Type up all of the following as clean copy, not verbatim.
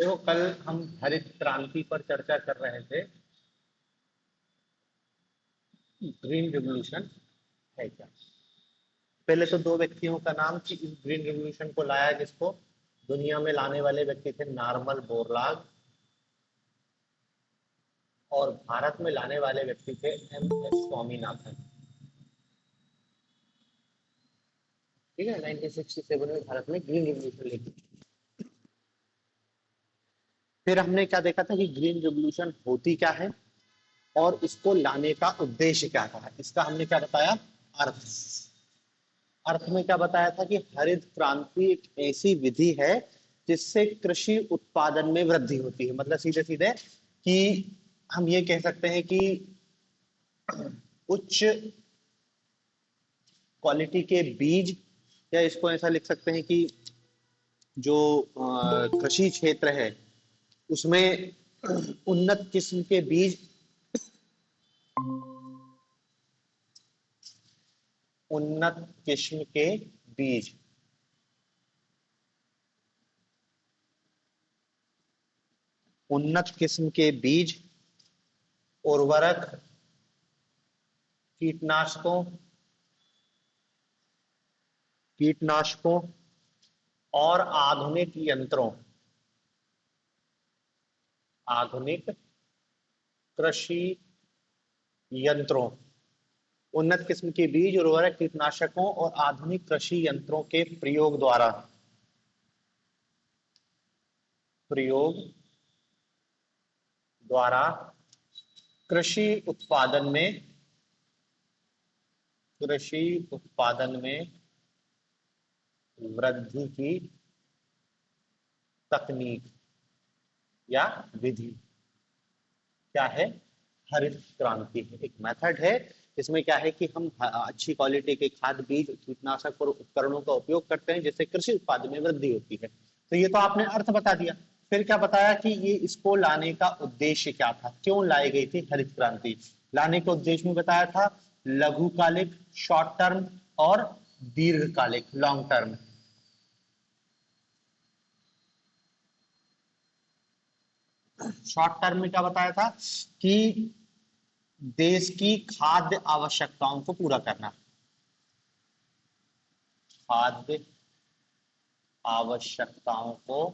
देखो कल हम हरित क्रांति पर चर्चा कर रहे थे। ग्रीन रिवॉल्यूशन है क्या? पहले तो दो व्यक्तियों का नाम कि इस ग्रीन रिवॉल्यूशन को लाया, जिसको दुनिया में लाने वाले व्यक्ति थे नॉर्मन बोरलॉग, और भारत में लाने वाले व्यक्ति थे एम एस स्वामीनाथन। ठीक है, 1967 में भारत में ग्रीन रिवॉल्यूशन लेके। फिर हमने क्या देखा था कि ग्रीन रिवॉल्यूशन होती क्या है और इसको लाने का उद्देश्य क्या था। इसका हमने क्या बताया, अर्थ। अर्थ में क्या बताया था कि हरित क्रांति एक ऐसी विधि है जिससे कृषि उत्पादन में वृद्धि होती है। मतलब सीधे सीधे कि हम ये कह सकते हैं कि उच्च क्वालिटी के बीज, या इसको ऐसा लिख सकते हैं कि जो कृषि क्षेत्र है उसमें उन्नत किस्म के बीज, उन्नत किस्म के बीज, उन्नत किस्म के बीज, उर्वरक, कीटनाशकों कीटनाशकों और आधुनिक यंत्रों, आधुनिक कृषि यंत्रों, उन्नत किस्म के बीज, उर्वरक, कीटनाशकों और आधुनिक कृषि यंत्रों के प्रयोग द्वारा कृषि उत्पादन में कृषि उत्पादन में वृद्धि की तकनीक या विधि क्या है? हरित क्रांति है। एक मेथड है इसमें क्या है कि हम अच्छी क्वालिटी के खाद, बीज, कीटनाशक और उपकरणों का उपयोग करते हैं जिससे कृषि उत्पादन में वृद्धि होती है। तो ये तो आपने अर्थ बता दिया। फिर क्या बताया कि ये इसको लाने का उद्देश्य क्या था, क्यों लाई गई थी हरित क्रांति। लाने का उद्देश्य में बताया था लघुकालिक, शॉर्ट टर्म, और दीर्घकालिक, लॉन्ग टर्म। शॉर्ट टर्म में क्या बताया था कि देश की खाद्य आवश्यकताओं को पूरा करना, खाद्य आवश्यकताओं को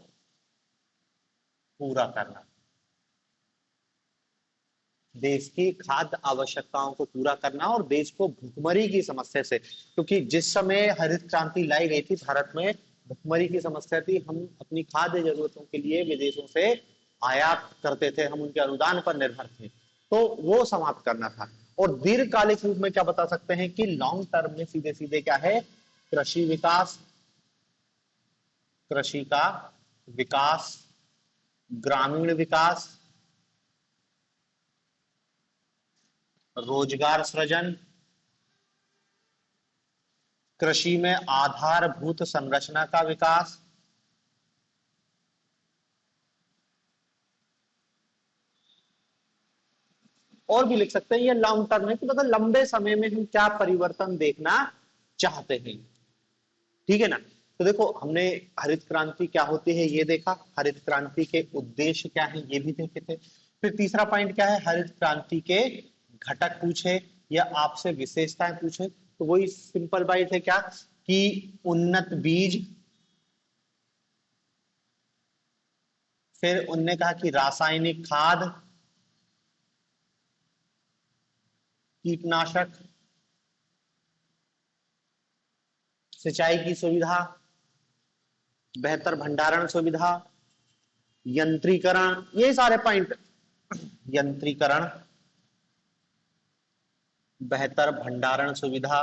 पूरा करना, देश की खाद्य आवश्यकताओं को पूरा करना और देश को भुखमरी की समस्या से, क्योंकि जिस समय हरित क्रांति लाई गई थी भारत में भुखमरी की समस्या थी। हम अपनी खाद्य जरूरतों के लिए विदेशों से आयात करते थे, हम उनके अनुदान पर निर्भर थे, तो वो समाप्त करना था। और दीर्घकालिक रूप में क्या बता सकते हैं कि लॉन्ग टर्म में सीधे सीधे क्या है, कृषि विकास, कृषि का विकास, ग्रामीण विकास, रोजगार सृजन, कृषि में आधारभूत संरचना का विकास, और भी लिख सकते हैं। ये लॉन्ग टर्म है कि मतलब लंबे समय में हम क्या परिवर्तन देखना चाहते हैं। ठीक है ना। तो देखो हमने हरित क्रांति क्या होती है ये देखा, हरित क्रांति के उद्देश्य क्या है ये भी देखे थे। फिर तीसरा पॉइंट क्या है, हरित क्रांति के घटक पूछे या आपसे विशेषताएं पूछे, तो वही सिंपल बात है क्या कि उन्नत बीज, फिर उनने कहा कि रासायनिक खाद, कीटनाशक, सिंचाई की सुविधा, बेहतर भंडारण सुविधा, यंत्रीकरण, ये सारे पॉइंट। यंत्रीकरण, बेहतर भंडारण सुविधा,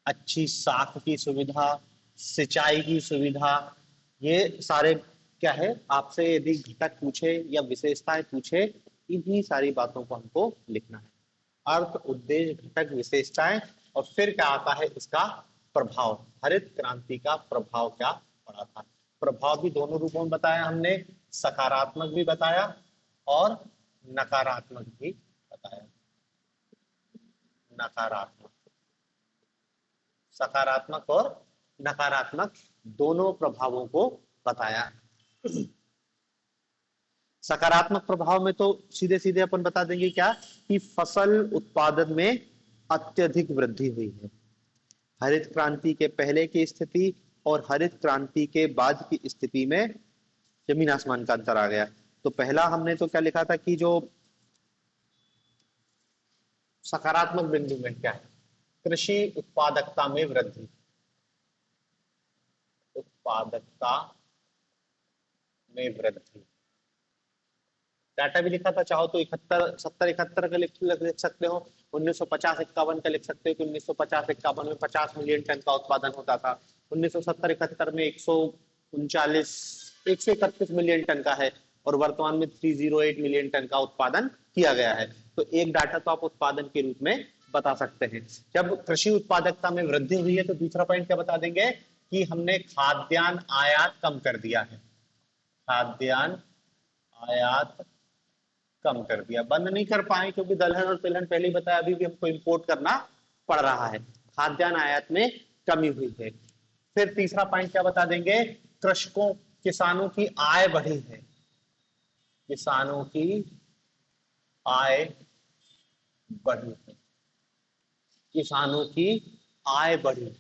अच्छी साख की सुविधा, सिंचाई की सुविधा, ये सारे क्या है आपसे यदि घटक पूछे या विशेषताएं पूछे, इन्हीं सारी बातों को हमको लिखना है। अर्थ, उद्देश्य, घटक, विशेषताएं, और फिर क्या आता है इसका प्रभाव। हरित क्रांति का प्रभाव क्या पड़ा था। प्रभाव भी दोनों रूपों में बताया हमने, सकारात्मक भी बताया और नकारात्मक भी बताया। नकारात्मक, सकारात्मक और नकारात्मक दोनों प्रभावों को बताया। सकारात्मक प्रभाव में तो सीधे सीधे अपन बता देंगे क्या, कि फसल उत्पादन में अत्यधिक वृद्धि हुई है। हरित क्रांति के पहले की स्थिति और हरित क्रांति के बाद की स्थिति में जमीन आसमान का अंतर आ गया। तो पहला हमने तो क्या लिखा था कि जो सकारात्मक बिंदु में क्या है, कृषि उत्पादकता में वृद्धि, उत्पादकता में वृद्धि। डाटा भी लिखा था, चाहो तो 71 70 71 का लिख सकते हो, 1950 51 का लिख सकते हो कि 1950 51 में 50 मिलियन टन का उत्पादन होता था, 1970 71 में 131 मिलियन टन का है, और वर्तमान में 308 मिलियन टन का उत्पादन किया गया है। तो एक डाटा तो आप उत्पादन के रूप में बता सकते हैं। जब कृषि उत्पादकता में वृद्धि हुई है तो दूसरा पॉइंट क्या बता देंगे, कि हमने खाद्यान्न आयात कम कर दिया है। खाद्यान्न आयात कम कर दिया, बंद नहीं कर पाए क्योंकि दलहन और तिलहन पहले ही बताया, अभी भी हमको इंपोर्ट करना पड़ रहा है। खाद्यान्न आयात में कमी हुई है। फिर तीसरा पॉइंट क्या बता देंगे, कृषकों किसानों की आय बढ़ी है। किसानों की आय बढ़ी है, किसानों की आय बढ़ी।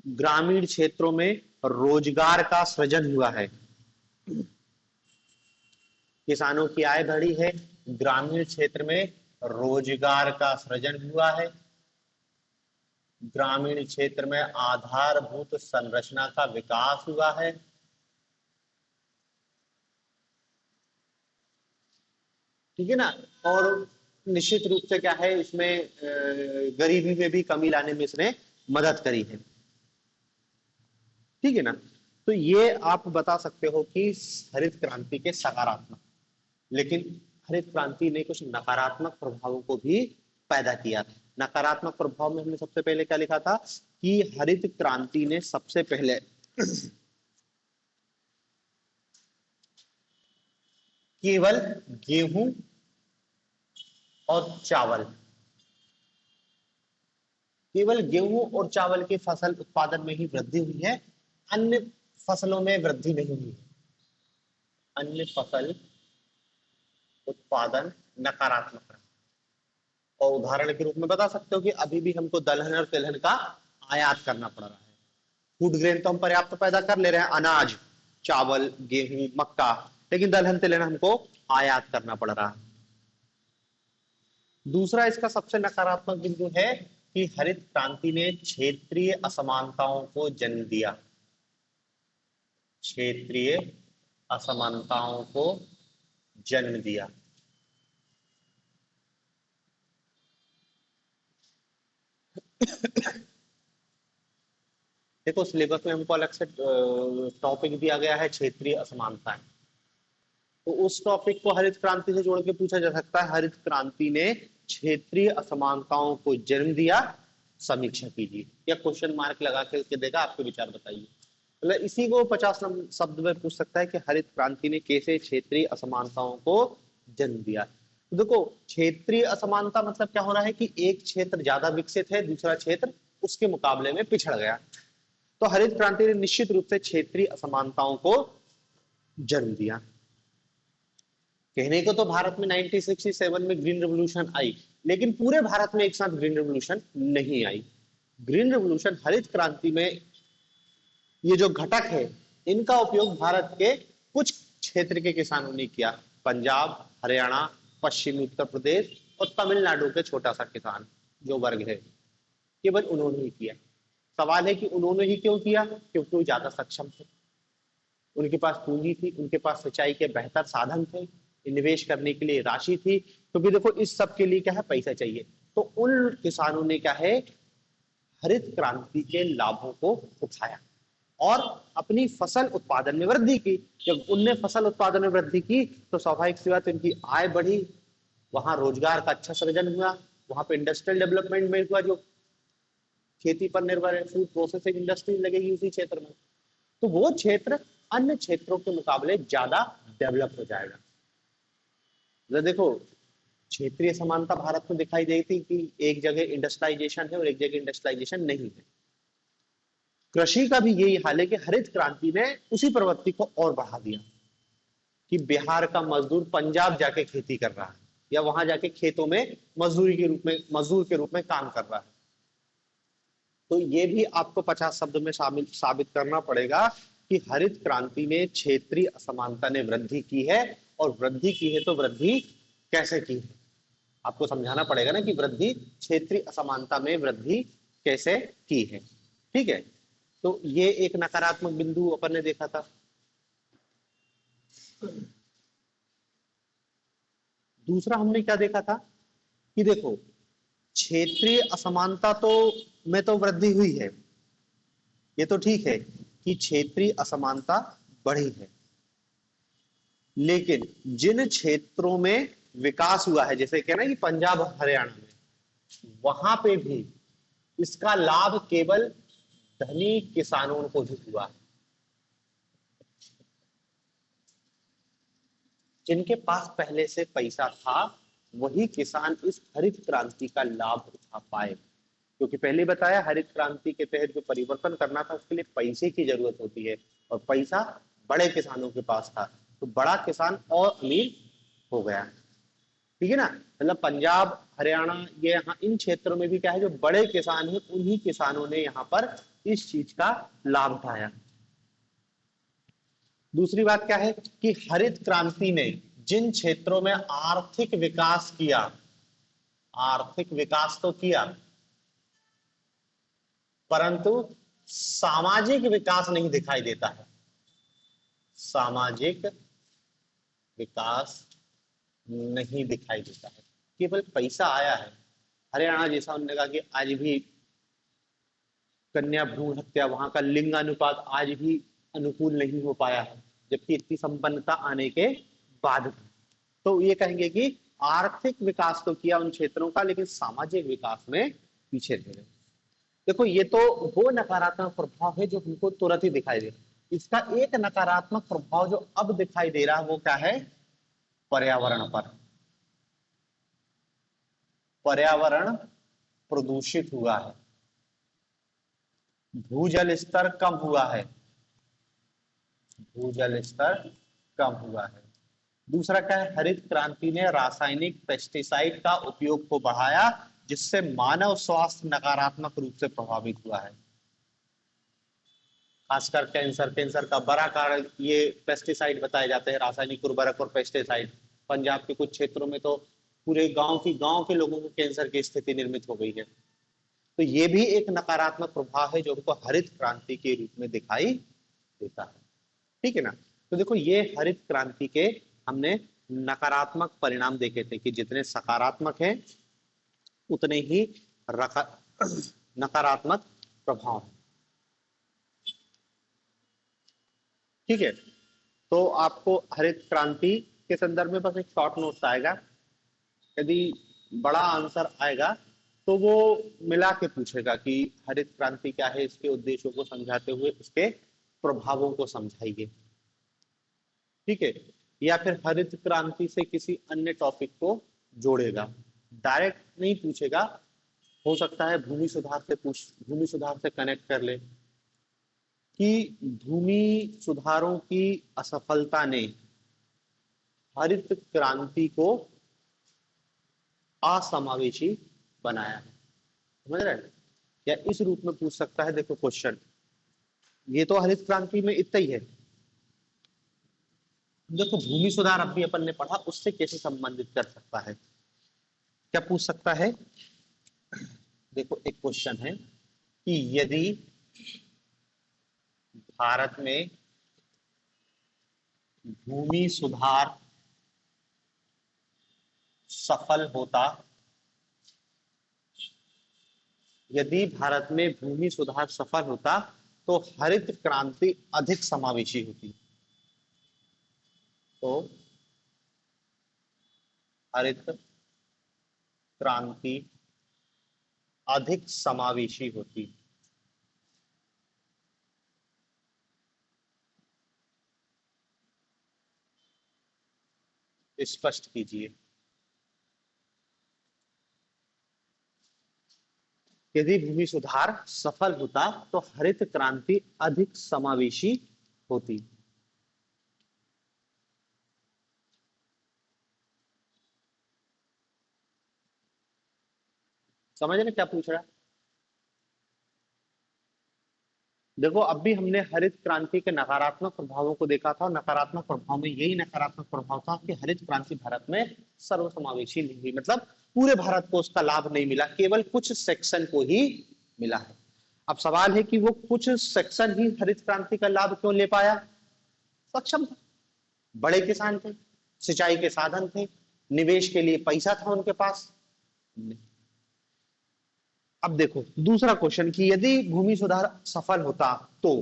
ग्रामीण क्षेत्रों में रोजगार का सृजन हुआ है। किसानों की आय बढ़ी है, ग्रामीण क्षेत्र में रोजगार का सृजन हुआ है, ग्रामीण क्षेत्र में आधारभूत संरचना का विकास हुआ है, ठीक है ना। और निश्चित रूप से क्या है, इसमें गरीबी में भी कमी लाने में इसने मदद करी है, ठीक है ना। तो ये आप बता सकते हो कि हरित क्रांति के सकारात्मक, लेकिन हरित क्रांति ने कुछ नकारात्मक प्रभावों को भी पैदा किया। नकारात्मक प्रभाव में हमने सबसे पहले क्या लिखा था, कि हरित क्रांति ने सबसे पहले केवल गेहूं और चावल, केवल गेहूं और चावल के फसल उत्पादन में ही वृद्धि हुई है, अन्य फसलों में वृद्धि नहीं हुई। अन्य फसल उत्पादन नकारात्मक रहा। और उदाहरण के रूप में बता सकते हो कि अभी भी हमको दलहन और तिलहन का आयात करना पड़ रहा है। फूड ग्रेन तो हम पर्याप्त पैदा कर ले रहे हैं, अनाज, चावल, गेहूं, मक्का, लेकिन दलहन तिलहन हमको आयात करना पड़ रहा है। दूसरा इसका सबसे नकारात्मक बिंदु है कि हरित क्रांति ने क्षेत्रीय असमानताओं को जन्म दिया। क्षेत्रीय असमानताओं को जन्म दिया। देखो सिलेबस में हमको अलग से टॉपिक दिया गया है, क्षेत्रीय असमानताएं, तो उस टॉपिक को हरित क्रांति से जोड़ के पूछा जा सकता है। हरित क्रांति ने क्षेत्रीय असमानताओं को जन्म दिया, समीक्षा कीजिए, या क्वेश्चन मार्क लगा के देगा, आपके विचार बताइए। मतलब इसी को 50 शब्द में पूछ सकता है कि हरित क्रांति ने कैसे क्षेत्रीय असमानताओं को जन्म दिया। तो देखो क्षेत्रीय असमानता मतलब क्या हो रहा है, कि एक क्षेत्र ज्यादा विकसित है, दूसरा क्षेत्र उसके मुकाबले में पिछड़ गया। तो हरित क्रांति ने निश्चित रूप से क्षेत्रीय असमानताओं को जन्म दिया। कहने को तो भारत में 1967 में ग्रीन रेवोल्यूशन आई, लेकिन पूरे भारत में एक साथ ग्रीन रेवोल्यूशन नहीं आई। ग्रीन रेवोल्यूशन हरित क्रांति में ये जो घटक है, इनका उपयोग भारत के कुछ क्षेत्र के किसानों ने किया। पंजाब, हरियाणा, पश्चिमी उत्तर प्रदेश और तमिलनाडु के छोटा सा किसान जो वर्ग है, केवल उन्होंने ही किया। सवाल है कि उन्होंने ही क्यों किया, क्योंकि वो ज्यादा सक्षम थे, उनके पास पूंजी थी, उनके पास सिंचाई के बेहतर साधन थे, निवेश करने के लिए राशि थी, क्योंकि देखो इस सब के लिए क्या है, पैसा चाहिए। तो उन किसानों ने क्या है, हरित क्रांति के लाभों को उठाया और अपनी फसल उत्पादन में वृद्धि की। जब उनने फसल उत्पादन में वृद्धि की तो स्वाभाविक सी बात, उनकी आय बढ़ी, वहां रोजगार का अच्छा सृजन हुआ, वहां पे इंडस्ट्रियल डेवलपमेंट में हुआ, जो खेती पर निर्भर है, फूड प्रोसेसिंग इंडस्ट्री लगेगी उसी क्षेत्र में, तो वो क्षेत्र अन्य क्षेत्रों के मुकाबले ज्यादा डेवलप हो जाएगा। देखो क्षेत्रीय समानता भारत में दिखाई देती कि एक जगह इंडस्ट्रियलाइजेशन है और एक जगह इंडस्ट्रियलाइजेशन नहीं है। कृषि का भी यही हाल है कि हरित क्रांति ने उसी प्रवृत्ति को और बढ़ा दिया कि बिहार का मजदूर पंजाब जाके खेती कर रहा है या वहां जाके खेतों में मजदूरी के रूप में मजदूर के रूप में काम कर रहा है। तो ये भी आपको 50 शब्द में शामिल साबित करना पड़ेगा कि हरित क्रांति ने क्षेत्रीय असमानता ने वृद्धि की है, और वृद्धि की है तो वृद्धि कैसे की है आपको समझाना पड़ेगा ना, कि वृद्धि क्षेत्रीय असमानता में वृद्धि कैसे की है। ठीक है, तो ये एक नकारात्मक बिंदु अपन ने देखा था। दूसरा हमने क्या देखा था कि देखो, क्षेत्रीय असमानता तो में तो वृद्धि हुई है, ये तो ठीक है कि क्षेत्रीय असमानता बढ़ी है, लेकिन जिन क्षेत्रों में विकास हुआ है, जैसे कहना कि पंजाब और हरियाणा में, वहां पे भी इसका लाभ केवल धनी किसानों को ही हुआ है। जिनके पास पहले से पैसा था वही किसान इस हरित क्रांति का लाभ उठा पाए, क्योंकि पहले बताया हरित क्रांति के तहत जो परिवर्तन करना था उसके लिए पैसे की जरूरत होती है, और पैसा बड़े किसानों के पास था, तो बड़ा किसान और अमीर हो गया। ठीक है ना, मतलब पंजाब हरियाणा ये यहाँ इन क्षेत्रों में भी क्या है, जो बड़े किसान हैं उन्हीं किसानों ने यहाँ पर इस चीज का लाभ उठाया। दूसरी बात क्या है कि हरित क्रांति ने जिन क्षेत्रों में आर्थिक विकास किया, आर्थिक विकास तो किया परंतु सामाजिक विकास नहीं दिखाई देता है, सामाजिक विकास नहीं दिखाई देता है, केवल पैसा आया है। हरियाणा जैसा उन्होंने कहा कि आज भी कन्या भ्रूण हत्या, वहां का लिंगानुपात आज भी अनुकूल नहीं हो पाया है, जबकि इतनी संपन्नता आने के बाद भी। तो ये कहेंगे कि आर्थिक विकास तो किया उन क्षेत्रों का, लेकिन सामाजिक विकास में पीछे रह गए। देखो ये तो वो नकारात्मक प्रभाव है जो हमको तुरंत ही दिखाई दे रहा है। इसका एक नकारात्मक प्रभाव जो अब दिखाई दे रहा है वो क्या है, पर्यावरण पर। पर्यावरण प्रदूषित हुआ है, भूजल स्तर कम हुआ है, भूजल स्तर कम हुआ है। दूसरा क्या है, हरित क्रांति ने रासायनिक पेस्टिसाइड का उपयोग को बढ़ाया, जिससे मानव स्वास्थ्य नकारात्मक रूप से प्रभावित हुआ है। खासकर कैंसर, कैंसर का बड़ा कारण ये पेस्टिसाइड बताए जाते हैं, रासायनिक उर्वरक और पेस्टिसाइड। पंजाब के कुछ क्षेत्रों में तो पूरे गांव के लोगों को कैंसर की स्थिति निर्मित हो गई है। तो ये भी एक नकारात्मक प्रभाव है जो हमको हरित क्रांति के रूप में दिखाई देता है। ठीक है ना, तो देखो ये हरित क्रांति के हमने नकारात्मक परिणाम देखे थे कि जितने सकारात्मक हैं उतने ही नकारात्मक प्रभाव। ठीक है, तो आपको हरित क्रांति के संदर्भ में बस एक शॉर्ट नोट्स आएगा, यदि बड़ा आंसर आएगा तो वो मिला के पूछेगा कि हरित क्रांति क्या है, इसके उद्देश्यों को समझाते हुए इसके प्रभावों को समझाइए। ठीक है, या फिर हरित क्रांति से किसी अन्य टॉपिक को जोड़ेगा, डायरेक्ट नहीं पूछेगा। हो सकता है भूमि सुधार से भूमि सुधार से कनेक्ट कर ले कि भूमि सुधारों की असफलता ने हरित क्रांति को असमावेशी बनाया है। समझ रहे हैं, या इस रूप में पूछ सकता है। देखो क्वेश्चन ये तो हरित क्रांति में इतना ही है, देखो भूमि सुधार अब भी अपन ने पढ़ा, उससे कैसे संबंधित कर सकता है, क्या पूछ सकता है। देखो एक क्वेश्चन है कि यदि भारत में भूमि सुधार सफल होता, यदि भारत में भूमि सुधार सफल होता तो हरित क्रांति अधिक समावेशी होती। तो हरित क्रांति अधिक समावेशी होती। स्पष्ट कीजिए। यदि भूमि सुधार सफल होता तो हरित क्रांति अधिक समावेशी होती। समझ रहे क्या पूछ रहा है? देखो अब भी हमने हरित क्रांति के नकारात्मक प्रभावों को देखा था, और नकारात्मक प्रभाव में यही नकारात्मक प्रभाव था कि हरित क्रांति भारत में सर्वसमावेशी नहीं हुई, मतलब पूरे भारत को उसका लाभ नहीं मिला, केवल कुछ सेक्शन को ही मिला है। अब सवाल है कि वो कुछ सेक्शन ही हरित क्रांति का लाभ क्यों ले पाया? सक्षम था, बड़े किसान थे, सिंचाई के साधन थे, निवेश के लिए पैसा था उनके पास। अब देखो दूसरा क्वेश्चन कि यदि भूमि सुधार सफल होता तो,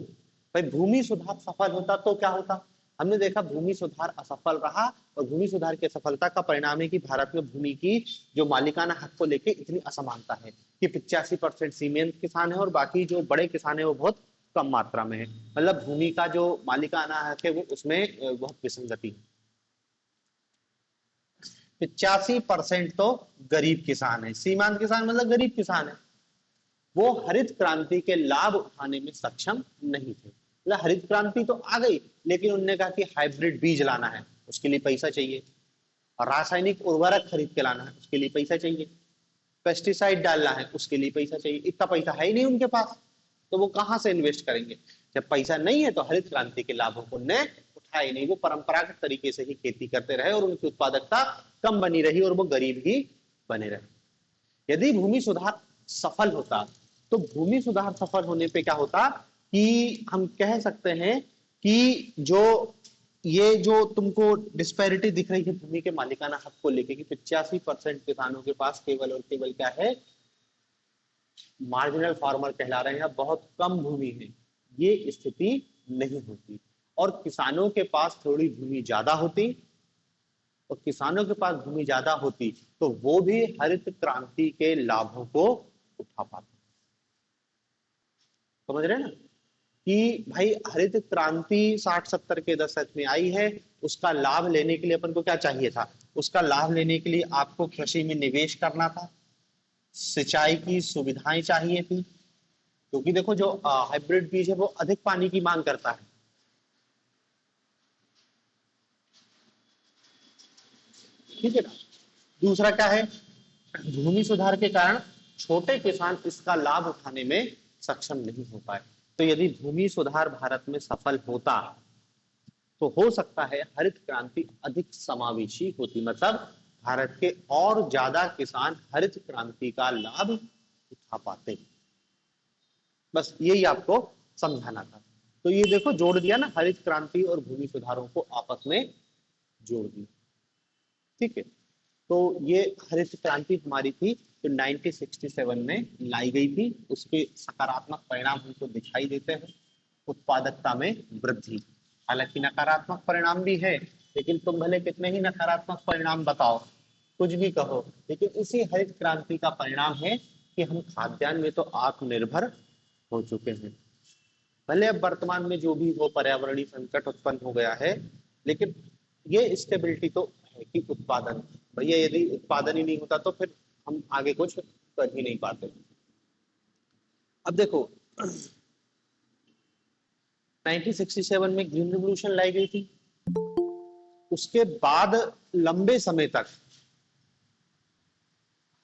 भाई भूमि सुधार सफल होता तो क्या होता? हमने देखा भूमि सुधार असफल रहा, और भूमि सुधार की असफलता का परिणाम है कि भारत में भूमि की जो मालिकाना हक को लेकर इतनी असमानता है कि 85% सीमांत किसान है और बाकी जो बड़े किसान है वो बहुत कम मात्रा में है। मतलब भूमि का जो मालिकाना हक है वो उसमें बहुत विसंगति है। 85% तो गरीब किसान है, सीमांत किसान मतलब गरीब किसान है, वो हरित क्रांति के लाभ उठाने में सक्षम नहीं थे। मतलब हरित क्रांति तो आ गई, लेकिन उन्होंने कहा कि हाइब्रिड बीज लाना है, उसके लिए पैसा चाहिए, और रासायनिक उर्वरक खरीद के लाना है, उसके लिए पैसा चाहिए, पेस्टिसाइड डालना है, उसके लिए पैसा चाहिए। इतना पैसा है ही नहीं उनके पास, तो वो कहां से इन्वेस्ट करेंगे? जब पैसा नहीं है तो हरित क्रांति के लाभों को उन्हें उठाया नहीं। वो परंपरागत तरीके से ही खेती करते रहे और उनकी उत्पादकता कम बनी रही और वो गरीब ही बने रहे। यदि भूमि सुधार सफल होता तो भूमि सुधार सफल होने पे क्या होता कि हम कह सकते हैं कि जो ये जो तुमको डिस्पैरिटी दिख रही है भूमि के मालिकाना हक को लेके कि 85% किसानों के पास केवल और केवल क्या है, मार्जिनल फार्मर कहला रहे हैं, बहुत कम भूमि है, ये स्थिति नहीं होती। और किसानों के पास थोड़ी भूमि ज्यादा होती, और किसानों के पास भूमि ज्यादा होती तो वो भी हरित क्रांति के लाभों को उठा पाते। समझ रहे हैं ना कि भाई हरित क्रांति 60-70 के दशक में आई है, उसका लाभ लेने के लिए अपन को क्या चाहिए था? उसका लाभ लेने के लिए आपको कृषि में निवेश करना था, सिंचाई की सुविधाएं चाहिए थी, क्योंकि देखो जो हाइब्रिड बीज है वो अधिक पानी की मांग करता है। ठीक है ना? दूसरा क्या है, भूमि सुधार के कारण छोटे किसान इसका लाभ उठाने में सक्षम नहीं हो पाए। तो यदि भूमि सुधार भारत में सफल होता तो हो सकता है हरित क्रांति अधिक समावेशी होती, मतलब भारत के और ज्यादा किसान हरित क्रांति का लाभ उठा पाते। बस यही आपको समझाना था। तो ये देखो जोड़ दिया ना, हरित क्रांति और भूमि सुधारों को आपस में जोड़ दिया। ठीक है, तो ये हरित क्रांति हमारी थी जो 1967 में लाई गई थी, उसके सकारात्मक परिणाम हमको दिखाई देते हैं। उत्पादकता में वृद्धि, हालांकि नकारात्मक परिणाम भी है, लेकिन तुम भले कितने ही नकारात्मक परिणाम बताओ, कुछ भी कहो, लेकिन इसी हरित क्रांति का परिणाम है कि हम खाद्यान्न में तो आत्मनिर्भर हो चुके हैं। भले अब वर्तमान में जो भी हो पर्यावरणीय संकट उत्पन्न हो गया है, लेकिन ये स्टेबिलिटी तो है कि उत्पादन, भैया यदि उत्पादन ही नहीं होता तो फिर हम आगे कुछ कर ही नहीं पाते। अब देखो 1967 में ग्रीन रिवॉल्यूशन लाई गई थी, उसके बाद लंबे समय तक,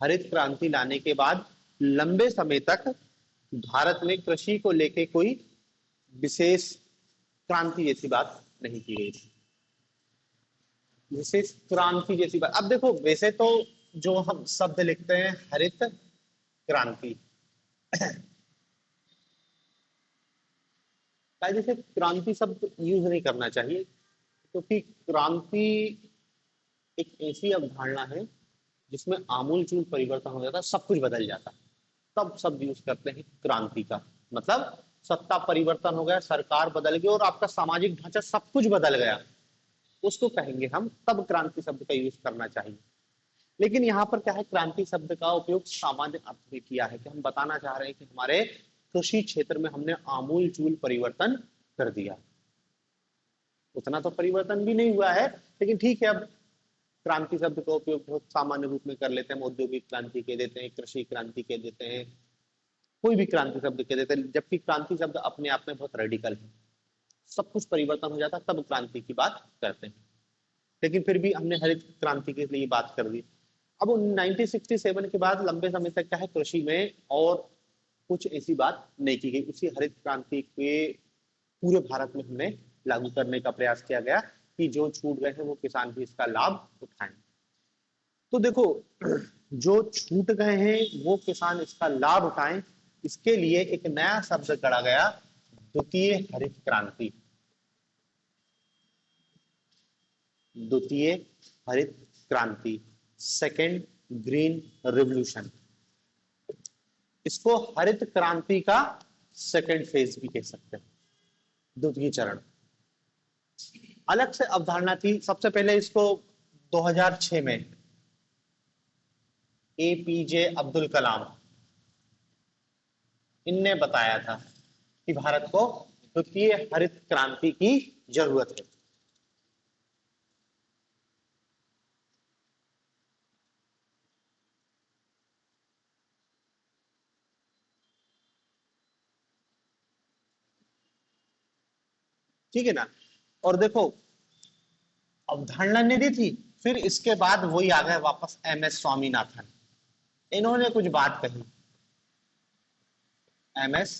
हरित क्रांति लाने के बाद लंबे समय तक भारत में कृषि को लेके कोई विशेष क्रांति जैसी बात नहीं की गई थी। विशेष क्रांति जैसी बात, अब देखो वैसे तो जो हम शब्द लिखते हैं हरित क्रांति, जैसे क्रांति शब्द यूज नहीं करना चाहिए, क्योंकि क्रांति एक ऐसी अवधारणा है जिसमें आमूलचूल परिवर्तन हो जाता है, सब कुछ बदल जाता है, तब शब्द यूज करते हैं क्रांति का। मतलब सत्ता परिवर्तन हो गया, सरकार बदल गई और आपका सामाजिक ढांचा सब कुछ बदल गया, उसको कहेंगे हम, तब क्रांति शब्द का यूज करना चाहिए। लेकिन यहाँ पर क्या है, क्रांति शब्द का उपयोग सामान्य अर्थ में किया है कि हम बताना चाह रहे हैं कि हमारे कृषि क्षेत्र में हमने आमूलचूल परिवर्तन कर दिया। उतना तो परिवर्तन भी नहीं हुआ है, लेकिन ठीक है, अब क्रांति शब्द का उपयोग बहुत सामान्य रूप में कर लेते हैं। हम औद्योगिक क्रांति कह देते हैं, कृषि क्रांति कह देते हैं, कोई भी क्रांति शब्द कह देते हैं, जबकि क्रांति शब्द अपने आप में बहुत रेडिकल है, सब कुछ परिवर्तन हो जाता है तब क्रांति की बात करते हैं। लेकिन फिर भी हमने हरित क्रांति के लिए बात कर दी। अब 1967 के बाद लंबे समय तक क्या है, कृषि में और कुछ ऐसी बात नहीं की गई। उसी हरित क्रांति के पूरे भारत में हमने लागू करने का प्रयास किया गया कि जो छूट गए हैं वो किसान भी इसका लाभ उठाएं। तो देखो, जो छूट गए हैं वो किसान इसका लाभ उठाएं, इसके लिए एक नया शब्द गढ़ा गया, द्वितीय हरित क्रांति। द्वितीय हरित क्रांति, सेकेंड ग्रीन रिवॉल्यूशन। इसको हरित क्रांति का सेकेंड फेज भी कह सकते हैं, द्वितीय चरण। अलग से अवधारणा थी। सबसे पहले इसको 2006 में एपीजे अब्दुल कलाम इनने बताया था कि भारत को द्वितीय हरित क्रांति की जरूरत है। ठीक है ना। और देखो, अवधारणा ने दी थी, फिर इसके बाद वही आ गए वापस एमएस स्वामीनाथन, इन्होंने कुछ बात कही। एमएस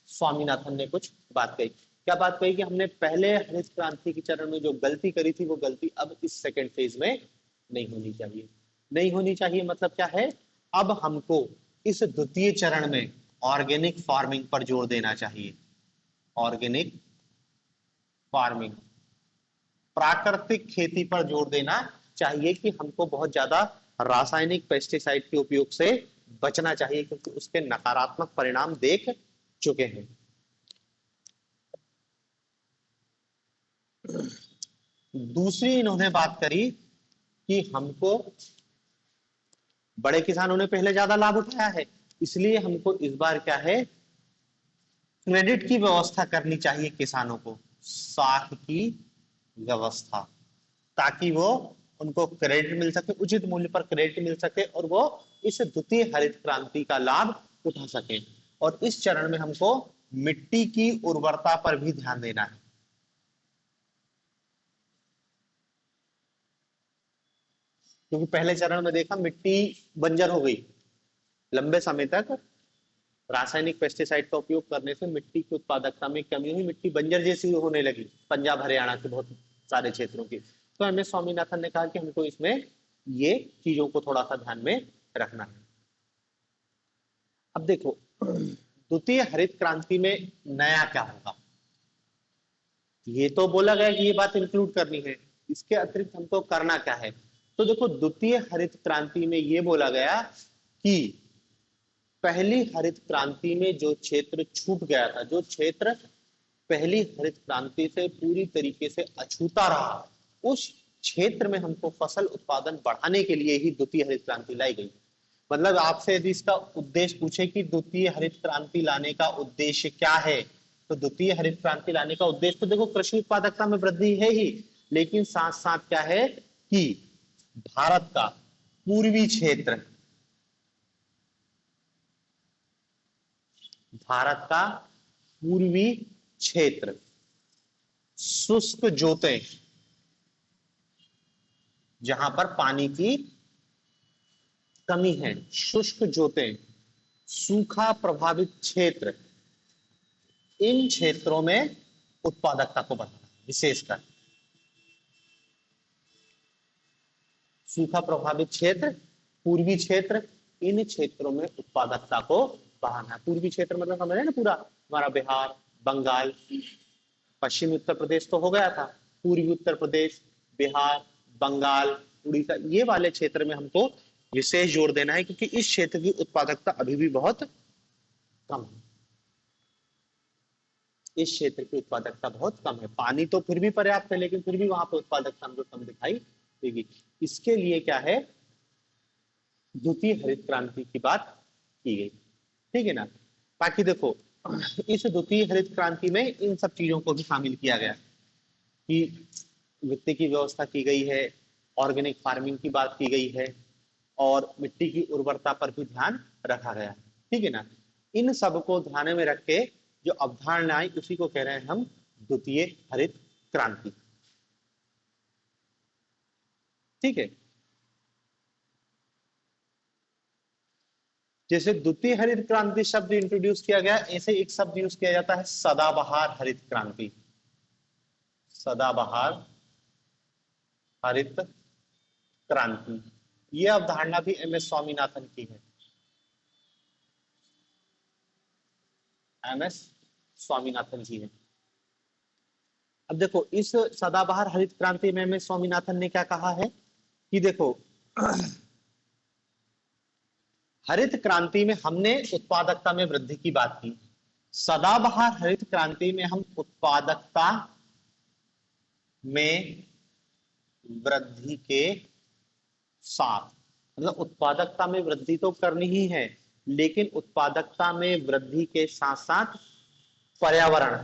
स्वामीनाथन ने कुछ बात कही। क्या बात कही? कि हमने पहले हरित क्रांति के चरण में जो गलती करी थी वो गलती अब इस सेकेंड फेज में नहीं होनी चाहिए। नहीं होनी चाहिए मतलब क्या है, अब हमको इस द्वितीय चरण में ऑर्गेनिक फार्मिंग पर जोर देना चाहिए। ऑर्गेनिक फार्मिंग, प्राकृतिक खेती पर जोर देना चाहिए कि हमको बहुत ज्यादा रासायनिक पेस्टिसाइड के उपयोग से बचना चाहिए, क्योंकि उसके नकारात्मक परिणाम देख चुके हैं। दूसरी इन्होंने बात करी कि हमको, बड़े किसानों ने पहले ज्यादा लाभ उठाया है, इसलिए हमको इस बार क्या है, क्रेडिट की व्यवस्था करनी चाहिए किसानों को, साख की व्यवस्था, ताकि वो, उनको क्रेडिट मिल सके, उचित मूल्य पर क्रेडिट मिल सके और वो इस द्वितीय हरित क्रांति का लाभ उठा सके। और इस चरण में हमको मिट्टी की उर्वरता पर भी ध्यान देना है। क्योंकि पहले चरण में देखा मिट्टी बंजर हो गई, लंबे समय तक रासायनिक पेस्टिसाइड का उपयोग करने से मिट्टी की उत्पादकता में कमी हुई, मिट्टी बंजर जैसी होने लगी पंजाब हरियाणा के बहुत सारे क्षेत्रों की। तो एम एस स्वामीनाथन ने कहा कि हमको इसमें ये चीजों को थोड़ा सा ध्यान में रखना है। अब देखो, द्वितीय हरित क्रांति में नया क्या होगा, ये तो बोला गया कि ये बात इंक्लूड करनी है, इसके अतिरिक्त हमको करना क्या है। तो देखो, द्वितीय हरित क्रांति में ये बोला गया कि पहली हरित क्रांति में जो क्षेत्र छूट गया था, जो क्षेत्र पहली हरित क्रांति से पूरी तरीके से अछूता रहा, उस क्षेत्र में हमको फसल उत्पादन बढ़ाने के लिए ही द्वितीय हरित क्रांति लाई गई। मतलब आपसे यदि इसका उद्देश्य पूछे कि द्वितीय हरित क्रांति लाने का उद्देश्य क्या है, तो द्वितीय हरित क्रांति लाने का उद्देश्य तो देखो कृषि उत्पादकता में वृद्धि है ही, लेकिन साथ साथ क्या है कि भारत का पूर्वी क्षेत्र, भारत का पूर्वी क्षेत्र, शुष्क जोतें, जहां पर पानी की कमी है, शुष्क जोतें, सूखा प्रभावित क्षेत्र, इन क्षेत्रों में उत्पादकता को बढ़ाना, विशेषकर सूखा प्रभावित क्षेत्र, पूर्वी क्षेत्र, इन क्षेत्रों में उत्पादकता को बढ़ाना। पूर्वी क्षेत्र मतलब समझ रहे ना, पूरा हमारा बिहार, बंगाल, पश्चिमी उत्तर प्रदेश तो हो गया था, पूर्वी उत्तर प्रदेश, बिहार, बंगाल, उड़ीसा, ये वाले क्षेत्र में हमको विशेष जोर देना है, क्योंकि इस क्षेत्र की उत्पादकता अभी भी बहुत कम है। इस क्षेत्र की उत्पादकता बहुत कम है, पानी तो फिर भी पर्याप्त है, लेकिन फिर भी वहां पर उत्पादकता हमको कम दिखाई देगी। इसके लिए क्या है, द्वितीय हरित क्रांति की बात की गई। ठीक है ना। बाकी देखो, इस द्वितीय हरित क्रांति में इन सब चीजों को भी शामिल किया गया कि वित्त की व्यवस्था की गई है, ऑर्गेनिक फार्मिंग की बात की गई है, और मिट्टी की उर्वरता पर भी ध्यान रखा गया। ठीक है ना। इन सब को ध्यान में रख के जो अवधारणा आई उसी को कह रहे हैं हम द्वितीय हरित क्रांति। ठीक है। जैसे द्वितीय हरित क्रांति शब्द इंट्रोड्यूस किया गया, ऐसे एक शब्द यूज किया जाता है सदाबहार हरित क्रांति। सदाबहार हरित क्रांति, यह अवधारणा भी एम.एस. स्वामीनाथन की है। एम.एस. स्वामीनाथन जी है। अब देखो इस सदाबहार हरित क्रांति में एम.एस. स्वामीनाथन ने क्या कहा है कि देखो हरित क्रांति में हमने उत्पादकता में वृद्धि की बात की, सदाबहार हरित क्रांति में हम उत्पादकता में वृद्धि के साथ, मतलब उत्पादकता में वृद्धि तो करनी ही है, लेकिन उत्पादकता में वृद्धि के साथ साथ पर्यावरण,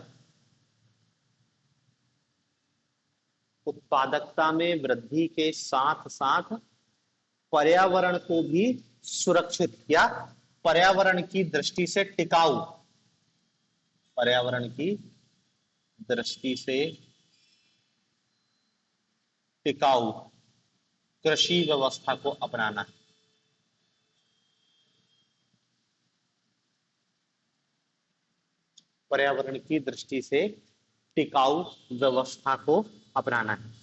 उत्पादकता में वृद्धि के साथ साथ पर्यावरण को भी सुरक्षित या पर्यावरण की दृष्टि से टिकाऊ, पर्यावरण की दृष्टि से टिकाऊ कृषि व्यवस्था को अपनाना है। पर्यावरण की दृष्टि से टिकाऊ व्यवस्था को अपनाना है।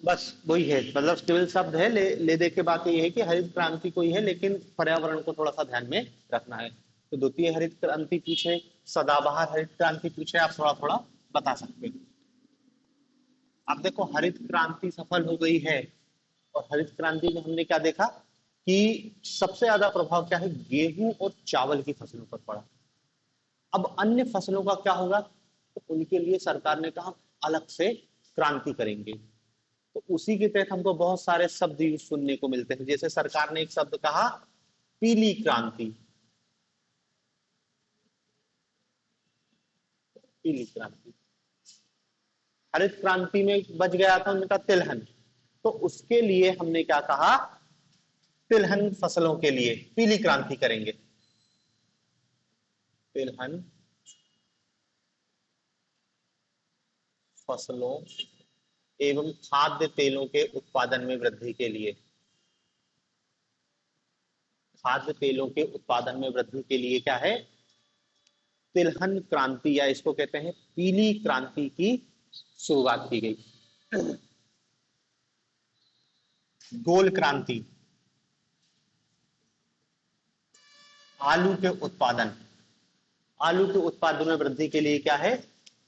बस वही है, मतलब सिविल शब्द है, ले दे के बात ये है कि हरित क्रांति कोई है लेकिन पर्यावरण को थोड़ा सा ध्यान में रखना है। तो द्वितीय हरित क्रांति पूछे, सदाबहार हरित क्रांति पूछे, आप थोड़ा थोड़ा बता सकते हैं। अब देखो हरित क्रांति सफल हो गई है, और हरित क्रांति में हमने क्या देखा कि सबसे ज्यादा प्रभाव क्या है, गेहूं और चावल की फसलों पर पड़ा। अब अन्य फसलों का क्या होगा, तो उनके लिए सरकार ने कहा अलग से क्रांति करेंगे। तो उसी के तहत हमको बहुत सारे शब्द सुनने को मिलते हैं। जैसे सरकार ने एक शब्द कहा पीली क्रांति, पीली क्रांति। हरित क्रांति में बच गया था उनका तिलहन, तो उसके लिए हमने क्या कहा, तिलहन फसलों के लिए पीली क्रांति करेंगे। तिलहन फसलों एवं खाद्य तेलों के उत्पादन में वृद्धि के लिए, खाद्य तेलों के उत्पादन में वृद्धि के लिए क्या है, तिलहन क्रांति या इसको कहते हैं पीली क्रांति की शुरुआत की गई। गोल क्रांति, आलू के उत्पादन, आलू के उत्पादन में वृद्धि के लिए क्या है,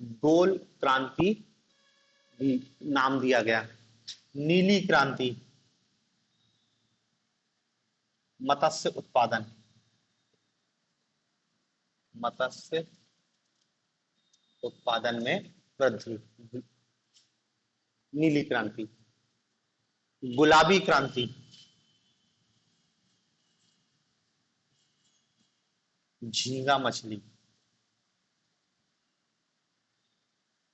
गोल क्रांति भी नाम दिया गया। नीली क्रांति, मत्स्य उत्पादन, मत्स्य उत्पादन में वृद्धि, नीली क्रांति। गुलाबी क्रांति, झींगा मछली,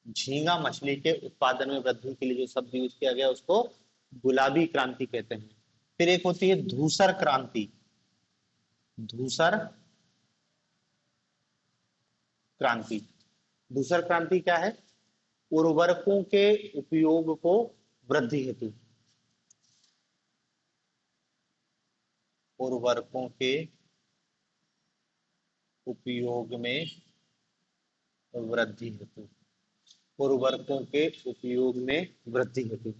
झींगा मछली के उत्पादन में वृद्धि के लिए जो शब्द यूज किया गया उसको गुलाबी क्रांति कहते हैं। फिर एक होती है धूसर क्रांति, धूसर क्रांति। धूसर क्रांति क्या है, उर्वरकों के उपयोग को वृद्धि हेतु, उर्वरकों के उपयोग में वृद्धि हेतु, उर्वरकों के उपयोग में वृद्धि हेतु।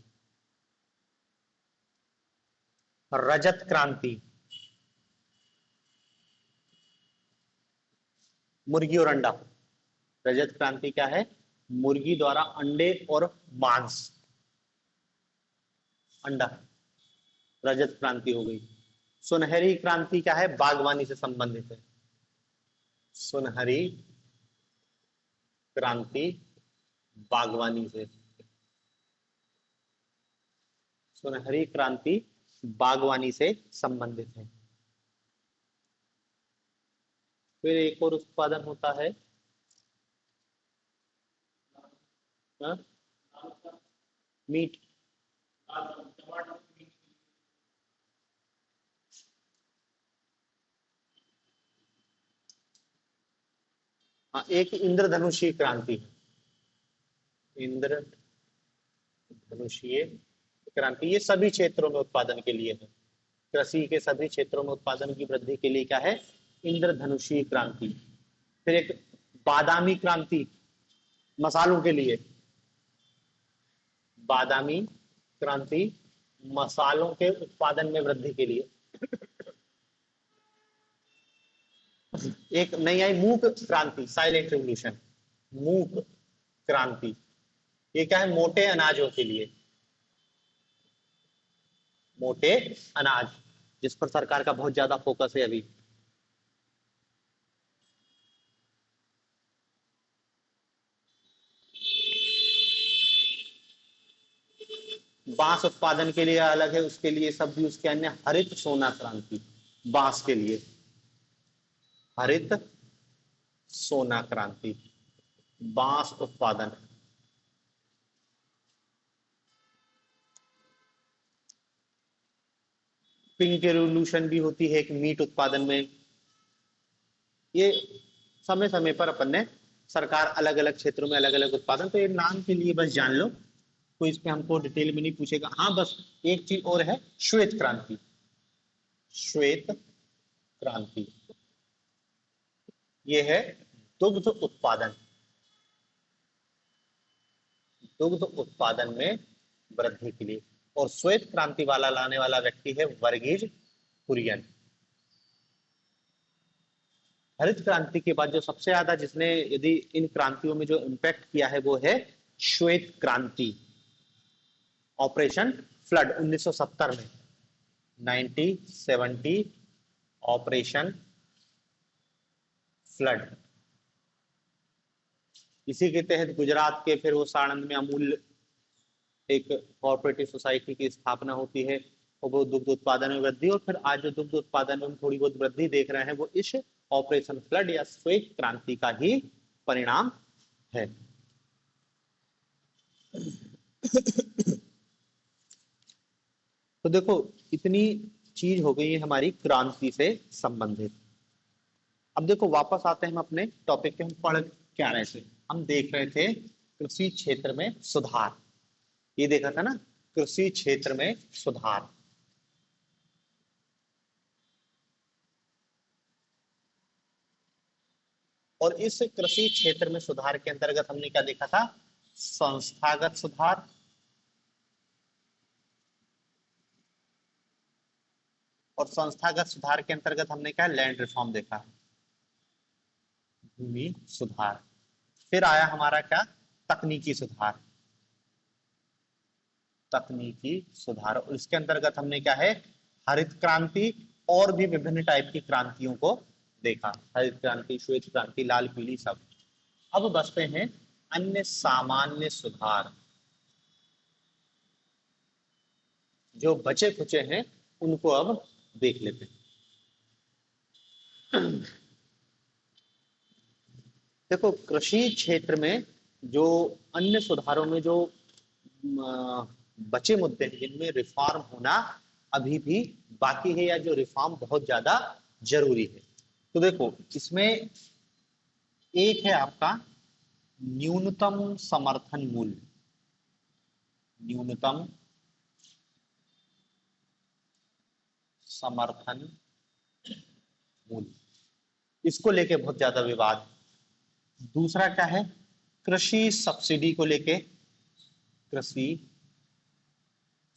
रजत क्रांति, मुर्गी और अंडा। रजत क्रांति क्या है, मुर्गी द्वारा अंडे और मांस, अंडा, रजत क्रांति हो गई। सुनहरी क्रांति क्या है, बागवानी से संबंधित है। सुनहरी क्रांति बागवानी से, सुनहरी क्रांति बागवानी से संबंधित है। फिर एक और उत्पादन होता है हाँ? मीट। हाँ, एक इंद्रधनुषीय क्रांति। इंद्रधनुषीय क्रांति ये सभी क्षेत्रों में उत्पादन के लिए है। कृषि के सभी क्षेत्रों में उत्पादन की वृद्धि के लिए क्या है? इंद्रधनुषीय क्रांति। फिर एक बादामी क्रांति, मसालों के लिए। बादामी क्रांति मसालों के उत्पादन में वृद्धि के लिए। एक नई आई मूक क्रांति, साइलेंट रिवोल्यूशन। मूक क्रांति ये क्या है? मोटे अनाजों के लिए। मोटे अनाज जिस पर सरकार का बहुत ज्यादा फोकस है अभी। बांस उत्पादन के लिए अलग है, उसके लिए सब भी उसके अन्य। हरित सोना क्रांति, बांस के लिए हरित सोना क्रांति, बांस उत्पादन। पिंक रेवोल्यूशन भी होती है एक मीट उत्पादन में। ये समय समय पर अपन ने सरकार अलग अलग क्षेत्रों में अलग अलग उत्पादन, तो ये नाम के लिए बस जान लो, कोई इस पे हमको डिटेल में नहीं पूछेगा। हाँ बस एक चीज और है, श्वेत क्रांति। श्वेत क्रांति ये है दुग्ध उत्पादन। दुग्ध उत्पादन में वृद्धि के लिए। और श्वेत क्रांति वाला लाने वाला व्यक्ति है वर्गीज कुरियन। हरित क्रांति के बाद जो सबसे ज्यादा जिसने यदि इन क्रांतियों में जो इम्पैक्ट किया है वो है श्वेत क्रांति। ऑपरेशन फ्लड 1970 में, 1970 ऑपरेशन फ्लड। इसी के तहत गुजरात के फिर वो साणंद में अमूल एक कोऑपरेटिव सोसाइटी की स्थापना होती है और वो दुग्ध उत्पादन में वृद्धि। और फिर आज जो दुग्ध उत्पादन में थोड़ी बहुत वृद्धि देख रहे हैं वो इस ऑपरेशन फ्लड या श्वेत क्रांति का ही परिणाम है। तो देखो इतनी चीज हो गई है हमारी क्रांति से संबंधित। अब देखो वापस आते हैं हम अपने टॉपिक पे। हम पढ़ क्या रहे थे? हम देख रहे थे कृषि क्षेत्र में सुधार। ये देखा था ना, कृषि क्षेत्र में सुधार। और इस कृषि क्षेत्र में सुधार के अंतर्गत हमने क्या देखा था? संस्थागत सुधार, और संस्थागत सुधार के अंतर्गत हमने क्या लैंड रिफॉर्म देखा, भूमि सुधार। फिर आया हमारा क्या? तकनीकी सुधार। तकनीकी सुधार, और इसके अंतर्गत हमने क्या है? हरित क्रांति और भी विभिन्न टाइप की क्रांतियों को देखा। हरित क्रांति, श्वेत क्रांति, लाल पीली सब। अब बसते हैं अन्य सामान्य सुधार। जो बचे खुचे हैं उनको अब देख लेते हैं। देखो कृषि क्षेत्र में जो अन्य सुधारों में जो बचे मुद्दे हैं जिनमें रिफॉर्म होना अभी भी बाकी है या जो रिफॉर्म बहुत ज्यादा जरूरी है, तो देखो इसमें एक है आपका न्यूनतम समर्थन मूल्य। न्यूनतम समर्थन मूल्य, इसको लेके बहुत ज्यादा विवाद। दूसरा क्या है? कृषि सब्सिडी को लेके, कृषि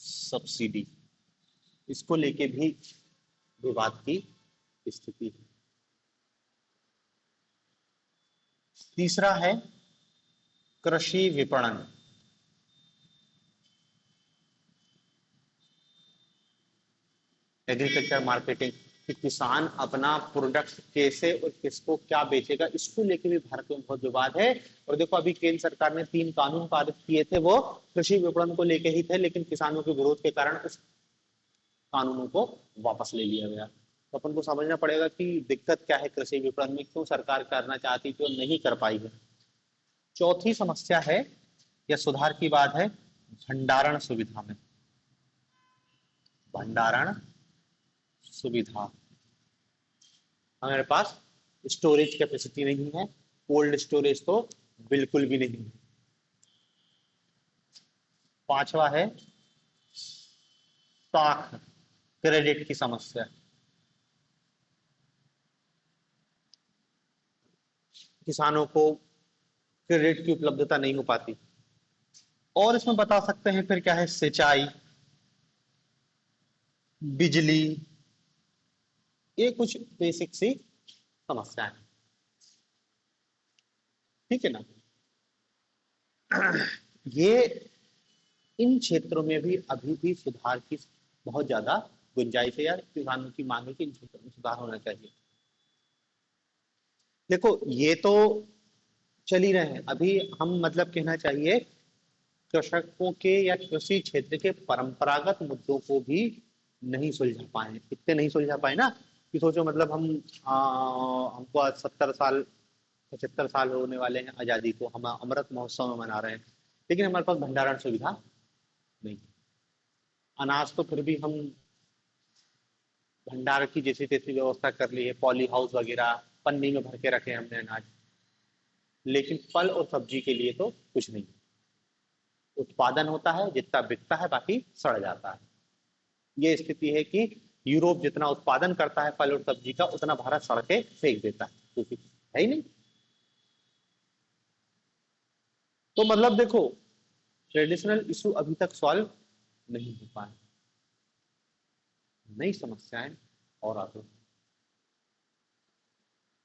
सब्सिडी, इसको लेके भी विवाद की स्थिति है। तीसरा है कृषि विपणन। एग्रीकल्चर मार्केटिंग, कि किसान अपना प्रोडक्ट कैसे और किसको क्या बेचेगा, इसको लेके भी भारत में बहुत विवाद है। और देखो अभी केंद्र सरकार ने 3 कानून पारित किए थे, वो कृषि विपणन को लेके ही थे, लेकिन किसानों के विरोध के कारण उस कानूनों को वापस ले लिया गया। तो अपन को समझना पड़ेगा कि दिक्कत क्या है कृषि विपणन में, क्यों सरकार करना चाहती थी और नहीं कर पाई है। चौथी समस्या है या सुधार की बात है भंडारण सुविधा में। भंडारण सुविधा, हमारे पास स्टोरेज कैपेसिटी नहीं है, कोल्ड स्टोरेज तो बिल्कुल भी नहीं है। पांचवा है साख, क्रेडिट की समस्या। किसानों को क्रेडिट की उपलब्धता नहीं हो पाती। और इसमें बता सकते हैं फिर क्या है, सिंचाई, बिजली, ये कुछ बेसिक सी समस्याएं, ठीक है ना। ये इन क्षेत्रों में भी अभी भी सुधार की बहुत ज्यादा गुंजाइश है यार, किसानों की मांग है कि इन क्षेत्रों में सुधार होना चाहिए। देखो ये तो चल ही रहे हैं अभी, हम मतलब कहना चाहिए कृषकों के या कृषि क्षेत्र के परंपरागत मुद्दों को भी नहीं सुलझा पाए, इतने नहीं सुलझा पाए ना कि सोचो मतलब हम हमको आज 70 साल 75 साल होने वाले हैं आजादी को, हम अमृत महोत्सव में मना रहे हैं, लेकिन हमारे पास भंडारण सुविधा नहीं। अनाज तो फिर भी हम भंडार की जैसी तैसी व्यवस्था कर ली है, पॉली हाउस वगैरह, पन्नी में भर के रखे हमने अनाज, लेकिन फल और सब्जी के लिए तो कुछ नहीं। उत्पादन होता है जितना बिकता है, बाकी सड़ जाता है। ये स्थिति है कि यूरोप जितना उत्पादन करता है फल और सब्जी का, उतना भारत सड़के फेंक देता है, क्योंकि है ही नहीं। तो मतलब देखो, ट्रेडिशनल इशू अभी तक सॉल्व नहीं हो पाए, नई समस्याएं और आते,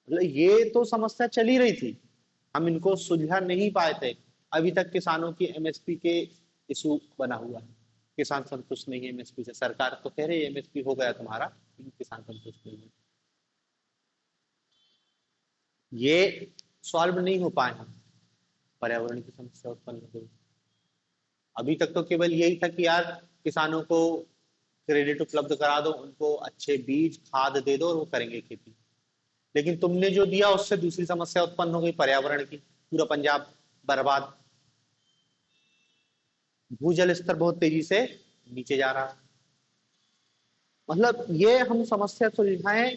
मतलब ये तो समस्या चली रही थी, हम इनको सुलझा नहीं पाए थे। अभी तक किसानों की एमएसपी के इशू बना हुआ है, किसान संतुष्ट नहीं है एमएसपी से, सरकार तो कह रही है एमएसपी हो गया तुम्हारा, लेकिन किसान संतुष्ट नहीं है। ये सॉल्व नहीं हो पाए हैं, पर्यावरण की समस्या उत्पन्न हो गई। अभी तक तो केवल यही था कि यार किसानों को क्रेडिट उपलब्ध करा दो, उनको अच्छे बीज खाद दे दो और वो करेंगे खेती। लेकिन तुमने जो दिया उससे दूसरी समस्या उत्पन्न हो गई, पर्यावरण की, पूरा पंजाब बर्बाद, भूजल स्तर बहुत तेजी से नीचे जा रहा है। मतलब ये हम समस्या सुलझाएं